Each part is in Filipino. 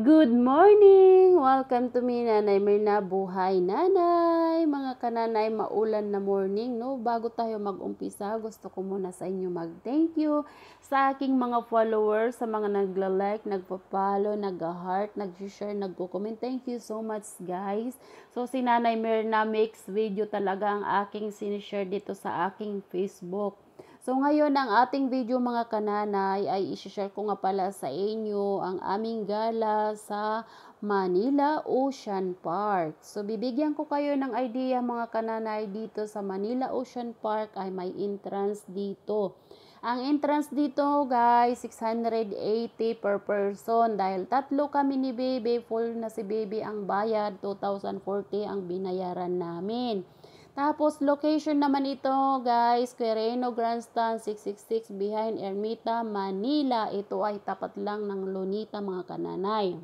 Good morning! Welcome to me, Nanay Mirna. Buhay Nanay! Mga kananay, maulan na morning, no? Bago tayo mag-umpisa, gusto ko muna sa inyo mag-thank you sa aking mga followers, sa mga nagla-like, nagpa-follow, nag-heart, nag-share, nagko-comment. Thank you so much, guys. So, si Nanay Mirna makes video talaga ang aking sinishare dito sa aking Facebook. So ngayon ang ating video mga kananay ay i-share ko nga pala sa inyo ang aming gala sa Manila Ocean Park. So bibigyan ko kayo ng idea mga kananay, dito sa Manila Ocean Park ay may entrance dito. Ang entrance dito guys, 680 per person. Dahil tatlo kami ni Baby, full na si Baby ang bayad, 2,040 ang binayaran namin. Tapos, location naman ito, guys, Quirino Grandstand 666 behind Ermita, Manila. Ito ay tapat lang ng Lunita, mga kananay.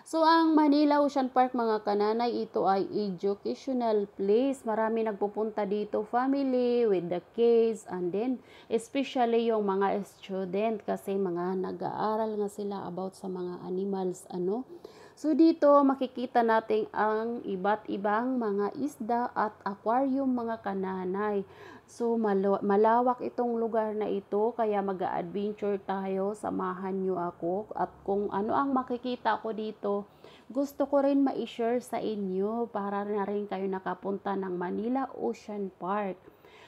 So, ang Manila Ocean Park, mga kananay, ito ay educational place. Marami nagpupunta dito, family, with the kids, and then, especially yung mga student, kasi mga nag-aaral nga sila about sa mga animals, So dito makikita natin ang iba't ibang mga isda at aquarium mga kananay. So malawak itong lugar na ito, kaya mag-adventure tayo, samahan nyo ako. At kung ano ang makikita ko dito, gusto ko rin ma-share sa inyo para na rin kayo nakapunta ng Manila Ocean Park.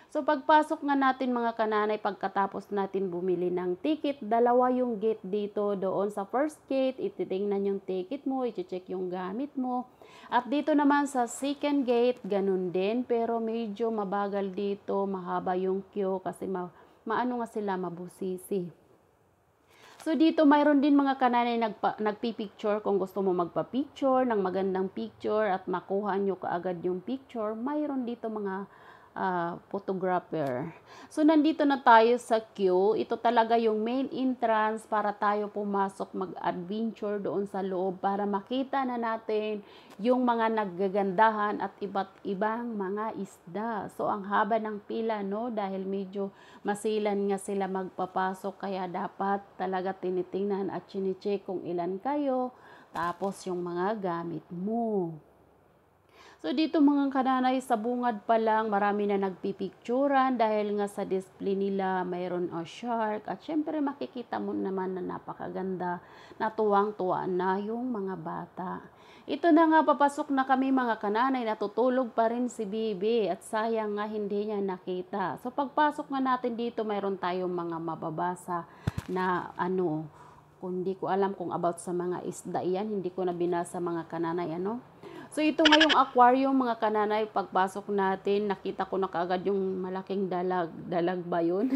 So pagpasok nga natin mga kananay, pagkatapos natin bumili ng ticket, dalawa yung gate dito. Doon sa first gate, ititingnan yung ticket mo, i-check yung gamit mo. At dito naman sa second gate, ganun din, pero medyo mabagal dito, mahaba yung queue kasi maano nga sila, mabusisi. So dito mayroon din mga kananay nagpipicture. Kung gusto mo magpa-picture ng magandang picture at makuha nyo kaagad yung picture, mayroon dito mga photographer. So nandito na tayo sa queue. Ito talaga yung main entrance para tayo pumasok, mag-adventure doon sa loob para makita na natin yung mga naggagandahan at iba't ibang mga isda. So ang haba ng pila, no, dahil medyo masilan nga sila magpapasok, kaya dapat talaga tinitingnan at chine-check kung ilan kayo, tapos yung mga gamit mo. So dito mga kananay, sa bungad pa lang marami na nagpipicturan dahil nga sa display nila mayroon shark, at syempre makikita mo naman na napakaganda, na tuwang-tuwa na yung mga bata. Ito na nga, papasok na kami mga kananay, natutulog pa rin si Bibi at sayang nga hindi niya nakita. So pagpasok nga natin dito, mayroon tayong mga mababasa na kung hindi ko alam kung about sa mga isda yan, hindi ko na binasa mga kananay, So ito nga yung aquarium mga kananay, pagpasok natin, nakita ko na kaagad yung malaking dalag. Dalag ba yun?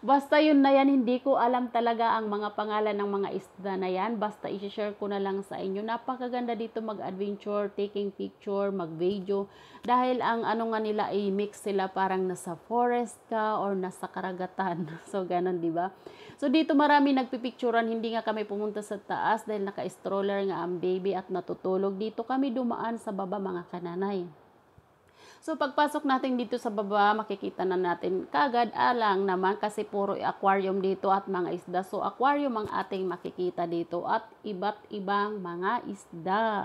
Basta yun na yan, hindi ko alam talaga ang mga pangalan ng mga isda na yan. Basta i-share ko na lang sa inyo. Napakaganda dito mag-adventure, taking picture, mag-video. Dahil ang nga nila, i-mix sila parang nasa forest ka or nasa karagatan. So ganun, di ba? So dito marami nagpipicturan, hindi nga kami pumunta sa taas dahil naka-stroller nga ang baby at natutulog. Dito kami dumaan sa baba mga kananay. So pagpasok natin dito sa baba, makikita na natin kagad alang naman kasi puro aquarium dito at mga isda. So aquarium ang ating makikita dito at iba't ibang mga isda.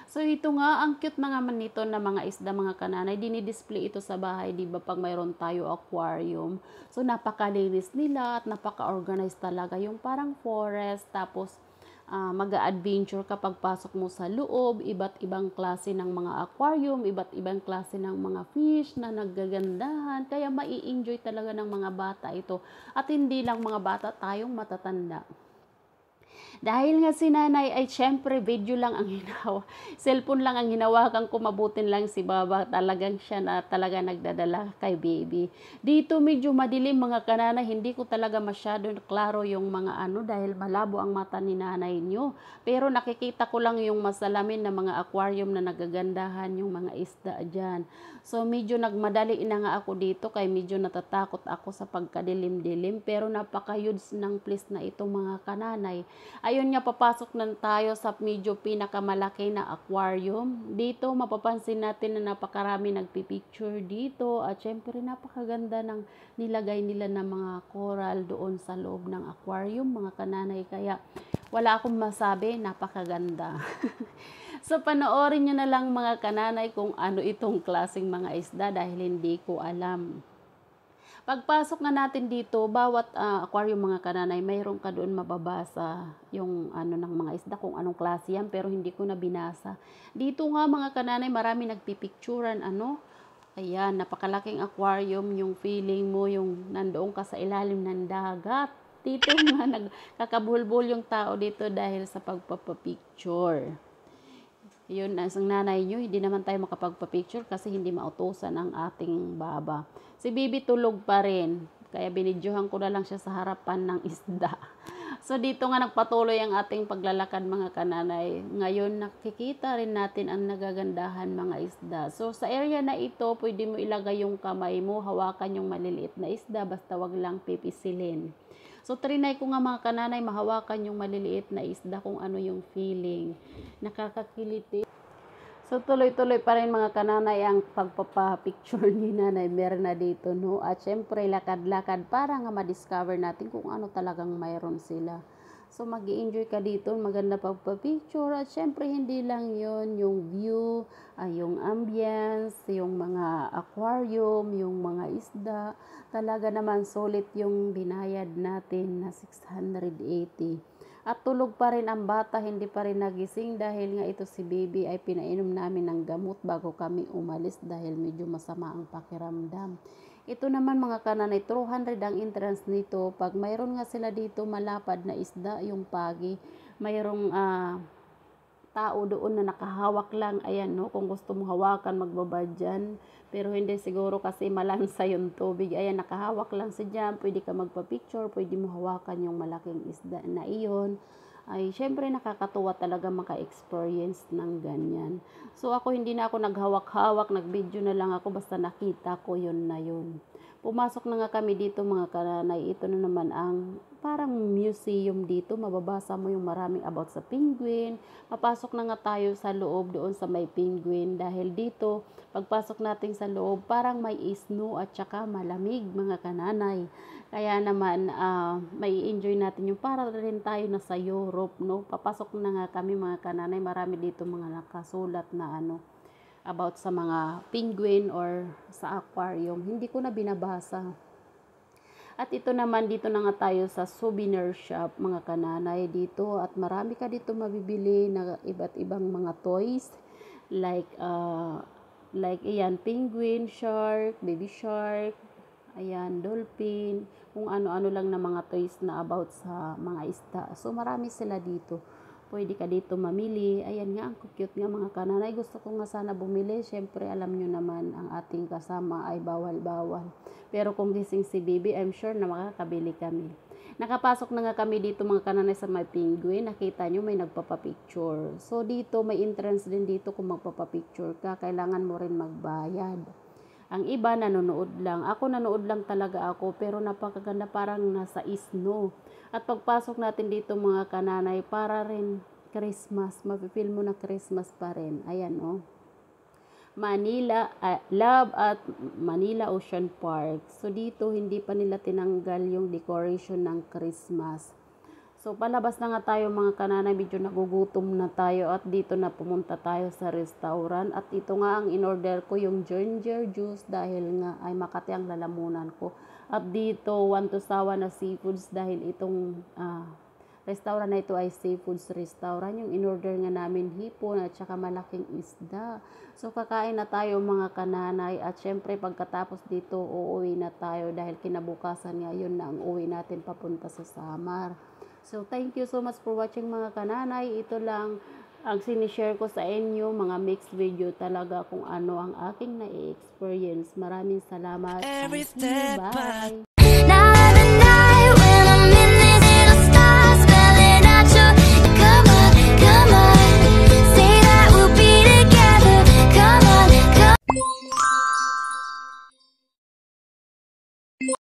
So ito nga, ang cute na naman nito na mga isda mga kananay. Dinidisplay ito sa bahay, di ba, pag mayroon tayo aquarium. So napakalinis nila at napaka-organized talaga. Yung parang forest, tapos mag-a-adventure kapag pasok mo sa loob, iba't ibang klase ng mga aquarium, iba't ibang klase ng mga fish na naggagandahan, kaya mai-enjoy talaga ng mga bata ito, at hindi lang mga bata, tayong matatanda. Dahil nga si nanay ay syempre video lang ang cellphone lang ang hinawakan ko, mabutin lang si baba, talagang siya na talaga nagdadala kay baby. Dito medyo madilim mga kananay, hindi ko talaga masyado klaro yung mga dahil malabo ang mata ni nanay nyo. Pero nakikita ko lang yung masalamin na mga aquarium na nagagandahan yung mga isda dyan. So medyo nagmadali na nga ako dito, kay medyo natatakot ako sa pagkadilim-dilim, pero napaka-huge ng place na ito mga kananay. Ayun nga, papasok na tayo sa medyo pinakamalaki na aquarium. Dito mapapansin natin na napakarami nagpipicture dito, at syempre napakaganda ng nilagay nila ng mga coral doon sa loob ng aquarium mga kananay, kaya Wala akong masabi, napakaganda. So, panoorin niyo na lang mga kananay kung ano itong klaseng mga isda dahil hindi ko alam. Pagpasok nga natin dito, bawat aquarium mga kananay, mayroon ka doon mababasa yung ano ng mga isda, kung anong klase yan, pero hindi ko na binasa. Dito nga mga kananay, marami nagpipicturan, ano, ayan, napakalaking aquarium, yung feeling mo, yung nandoon ka sa ilalim ng dagat. Dito nga nagkakabulbul yung tao dito dahil sa pagpapapicture. Yun, ang nanay nyo, hindi naman tayo makapagpa-picture kasi hindi mautusan ang ating baba. Si Bibi tulog pa rin, kaya binidyohan ko na lang siya sa harapan ng isda. So, dito nga nagpatuloy ang ating paglalakad mga kananay. Ngayon, nakikita rin natin ang nagagandahan mga isda. So, sa area na ito, pwede mo ilagay yung kamay mo, hawakan yung maliliit na isda, basta wag lang pipisilin. So, trinay ko nga mga kananay, mahawakan yung maliliit na isda kung ano yung feeling. Nakakakiliti. So, tuloy-tuloy pa rin mga kananay ang pagpapapicture ni nanay. Meron na dito, no? At syempre, lakad-lakad para nga ma-discover natin kung ano talagang mayroon sila. So, mag-i-enjoy ka dito, maganda pagpapicture. At syempre, hindi lang yon yung view, yung ambience, yung mga aquarium, yung mga isda. Talaga naman, solid yung binayad natin na 680. At tulog pa rin ang bata, hindi pa rin nagising dahil nga ito si baby ay pinainom namin ng gamot bago kami umalis dahil medyo masama ang pakiramdam. Ito naman mga kananay, 200 ang entrance nito. Pag mayroon nga sila dito malapad na isda, yung pagi, mayroong tao doon na nakahawak lang, ayan no, kung gusto mo hawakan magbaba dyan, pero hindi siguro kasi malansa yung tubig, ayan nakahawak lang si dyan, pwede ka magpa-picture, pwede mo hawakan yung malaking isda na iyon. Ay syempre nakakatuwa talaga maka-experience ng ganyan. So ako hindi na ako naghawak-hawak, nag-video na lang ako basta nakita ko yun na yun. Pumasok na nga kami dito mga kananay. Ito na naman ang parang museum dito. Mababasa mo yung maraming about sa penguin. Papasok na nga tayo sa loob doon sa may penguin. Dahil dito, pagpasok natin sa loob, parang may snow at saka malamig mga kananay. Kaya naman, may enjoy natin yung para rin tayo na sa Europe, no? Papasok na nga kami mga kananay. Marami dito mga nakasulat na ano, about sa mga penguin or sa aquarium. Hindi ko na binabasa. At ito naman, dito na nga tayo sa souvenir shop, mga kananay dito. At marami ka dito mabibili na iba't ibang mga toys. Like ayan, penguin, shark, baby shark, ayan, dolphin, kung ano-ano lang na mga toys na about sa mga isda. So, marami sila dito. Pwede ka dito mamili. Ayan nga, ang cute nga mga kananay. Gusto ko nga sana bumili. Siyempre, alam nyo naman, ang ating kasama ay bawal-bawal. Pero kung gising si baby, I'm sure na makakabili kami. Nakapasok na nga kami dito mga kananay sa may penguin. Nakita nyo, may nagpapapicture. So, dito, may entrance din dito kung magpapapicture ka. Kailangan mo rin magbayad. Ang iba nanonood lang. Ako nanood lang talaga ako, pero napakaganda, parang nasa snow. At pagpasok natin dito mga kananay, para rin Christmas. Mapipil mo na Christmas pa rin. Ayan oh. Manila, Love at Manila Ocean Park. So dito hindi pa nila tinanggal yung decoration ng Christmas. So, palabas na nga tayo mga kananay, medyo nagugutom na tayo at dito na pumunta tayo sa restaurant. At ito nga ang in-order ko, yung ginger juice dahil nga ay Makati ang lalamunan ko. At dito, one to sawa na seafoods dahil itong restaurant na ito ay seafoods restaurant. Yung in-order nga namin hipon at saka malaking isda. So, kakain na tayo mga kananay at syempre pagkatapos dito, uuwi na tayo dahil kinabukasan nga yun na ang uwi natin papunta sa Samar. So, thank you so much for watching mga kananay. Ito lang ang sinishare ko sa inyo, mga mixed video talaga kung ano ang aking na-experience. Maraming salamat. Thank you. Bye!